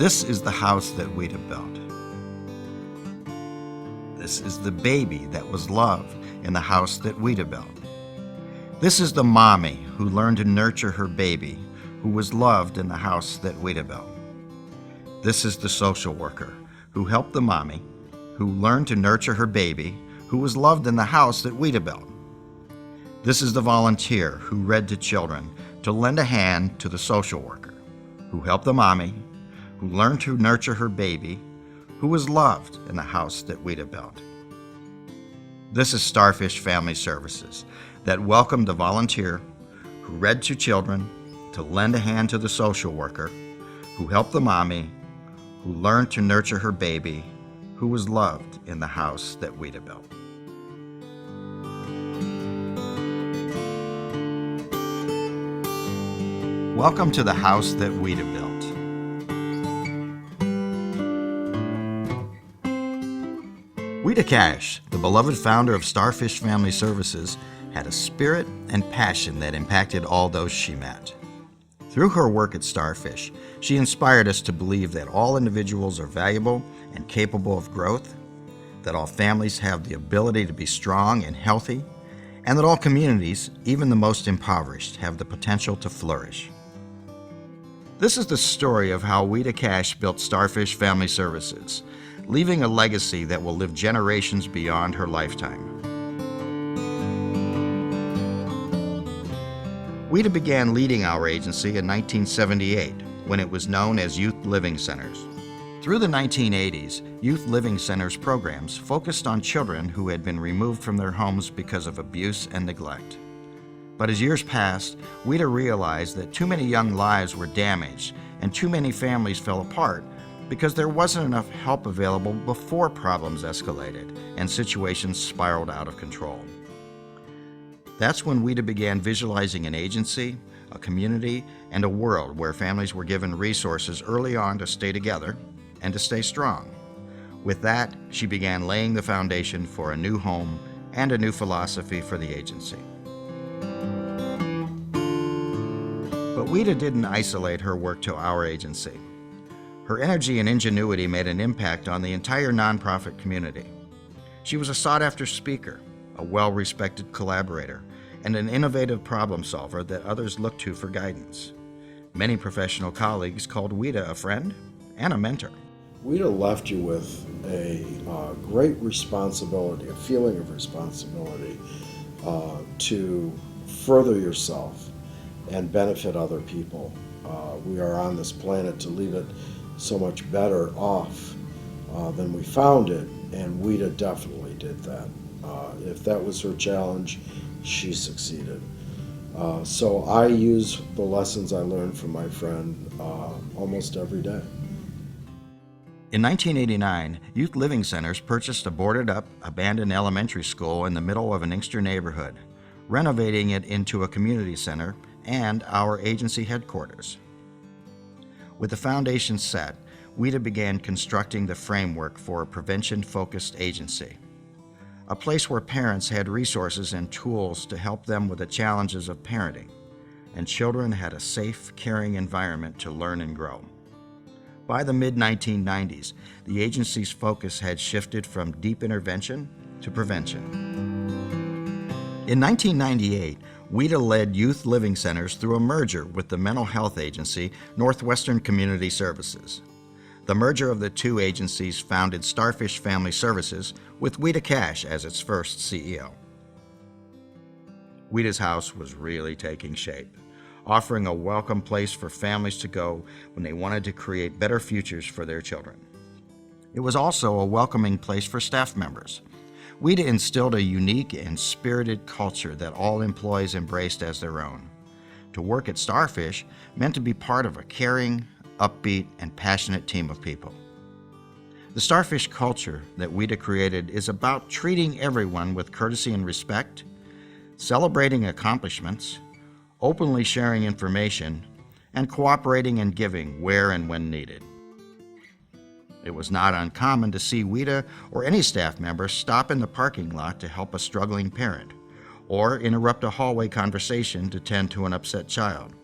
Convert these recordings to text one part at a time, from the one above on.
This is the house that Ouida built. This is the baby that was loved in the house that Ouida built. This is the mommy who learned to nurture her baby, who was loved in the house that Ouida built. This is the social worker who helped the mommy, who learned to nurture her baby, who was loved in the house that Ouida built. This is the volunteer who read to children to lend a hand to the social worker, who helped the mommy, who learned to nurture her baby, who was loved in the house that Ouida built. This is Starfish Family Services that welcomed the volunteer who read to children to lend a hand to the social worker, who helped the mommy, who learned to nurture her baby, who was loved in the house that Ouida built. Welcome to the house that Ouida built. Ouida Cash, the beloved founder of Starfish Family Services, had a spirit and passion that impacted all those she met. Through her work at Starfish, she inspired us to believe that all individuals are valuable and capable of growth, that all families have the ability to be strong and healthy, and that all communities, even the most impoverished, have the potential to flourish. This is the story of how Ouida Cash built Starfish Family Services, leaving a legacy that will live generations beyond her lifetime. Ouida began leading our agency in 1978, when it was known as Youth Living Centers. Through the 1980s, Youth Living Centers programs focused on children who had been removed from their homes because of abuse and neglect. But as years passed, Ouida realized that too many young lives were damaged and too many families fell apart because there wasn't enough help available before problems escalated and situations spiraled out of control. That's when Ouida began visualizing an agency, a community, and a world where families were given resources early on to stay together and to stay strong. With that, she began laying the foundation for a new home and a new philosophy for the agency. But Ouida didn't isolate her work to our agency. Her energy and ingenuity made an impact on the entire nonprofit community. She was a sought-after speaker, a well-respected collaborator, and an innovative problem solver that others looked to for guidance. Many professional colleagues called Ouida a friend and a mentor. Ouida left you with a great responsibility, a feeling of responsibility to further yourself and benefit other people. We are on this planet to leave it so much better off than we found it, and Ouida definitely did that. If that was her challenge, she succeeded. So I use the lessons I learned from my friend almost every day. In 1989, Youth Living Centers purchased a boarded-up, abandoned elementary school in the middle of an Inkster neighborhood, renovating it into a community center and our agency headquarters. With the foundation set, Ouida began constructing the framework for a prevention-focused agency, a place where parents had resources and tools to help them with the challenges of parenting, and children had a safe, caring environment to learn and grow. By the mid-1990s, the agency's focus had shifted from deep intervention to prevention. In 1998, Ouida led Youth Living Centers through a merger with the mental health agency Northwestern Community Services. The merger of the two agencies founded Starfish Family Services with Ouida Cash as its first CEO. Ouida's house was really taking shape, offering a welcome place for families to go when they wanted to create better futures for their children. It was also a welcoming place for staff members. Ouida instilled a unique and spirited culture that all employees embraced as their own. To work at Starfish meant to be part of a caring, upbeat, and passionate team of people. The Starfish culture that Ouida created is about treating everyone with courtesy and respect, celebrating accomplishments, openly sharing information, and cooperating and giving where and when needed. It was not uncommon to see Ouida or any staff member stop in the parking lot to help a struggling parent, or interrupt a hallway conversation to tend to an upset child.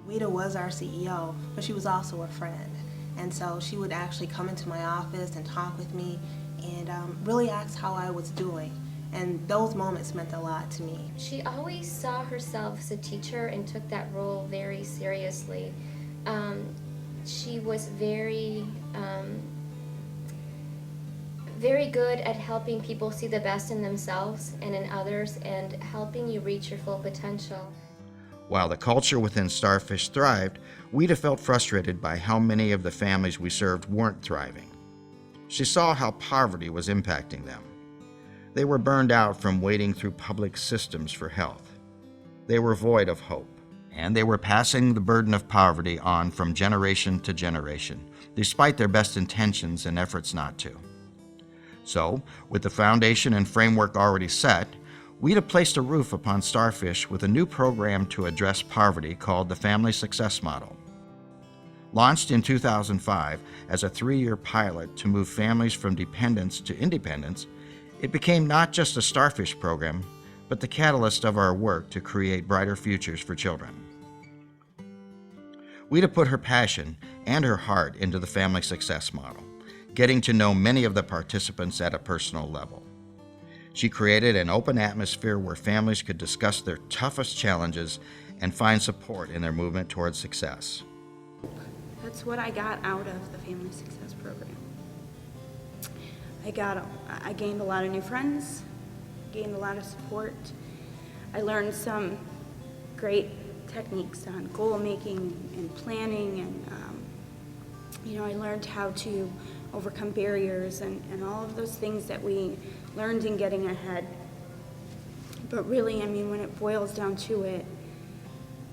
Ouida was our CEO, but she was also a friend. And so she would actually come into my office and talk with me and really ask how I was doing. And those moments meant a lot to me. She always saw herself as a teacher and took that role very seriously. She was very good at helping people see the best in themselves and in others and helping you reach your full potential. While the culture within Starfish thrived, Ouida felt frustrated by how many of the families we served weren't thriving. She saw how poverty was impacting them. They were burned out from wading through public systems for health. They were void of hope, and they were passing the burden of poverty on from generation to generation, despite their best intentions and efforts not to. So, with the foundation and framework already set, Ouida placed a roof upon Starfish with a new program to address poverty called the Family Success Model. Launched in 2005 as a 3-year pilot to move families from dependence to independence, it became not just a Starfish program, but the catalyst of our work to create brighter futures for children. Ouida put her passion and her heart into the Family Success Model, getting to know many of the participants at a personal level. She created an open atmosphere where families could discuss their toughest challenges and find support in their movement towards success. That's what I got out of the Family Success Program. I gained a lot of new friends, gained a lot of support. I learned some great techniques on goal making and planning, and I learned how to overcome barriers and all of those things that we learned in getting ahead. But really, when it boils down to it,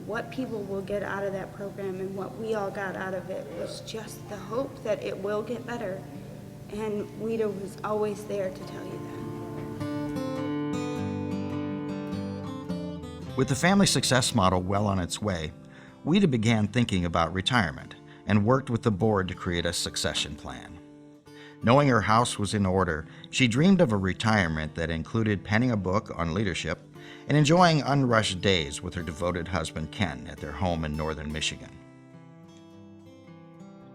what people will get out of that program and what we all got out of it was just the hope that it will get better. And Ouida was always there to tell you that. With the Family Success Model well on its way, Ouida began thinking about retirement and worked with the board to create a succession plan. Knowing her house was in order, she dreamed of a retirement that included penning a book on leadership and enjoying unrushed days with her devoted husband Ken at their home in northern Michigan.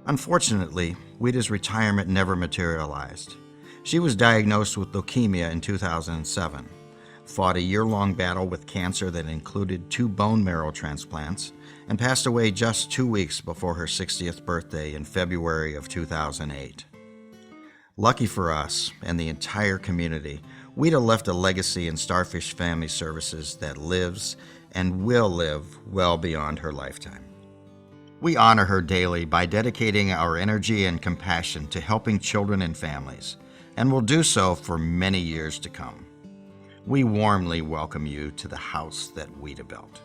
Unfortunately, Ouida's retirement never materialized. She was diagnosed with leukemia in 2007, fought a year-long battle with cancer that included 2 bone marrow transplants, and passed away just 2 weeks before her 60th birthday in February of 2008. Lucky for us and the entire community, Ouida left a legacy in Starfish Family Services that lives and will live well beyond her lifetime. We honor her daily by dedicating our energy and compassion to helping children and families, and will do so for many years to come. We warmly welcome you to the house that Ouida built.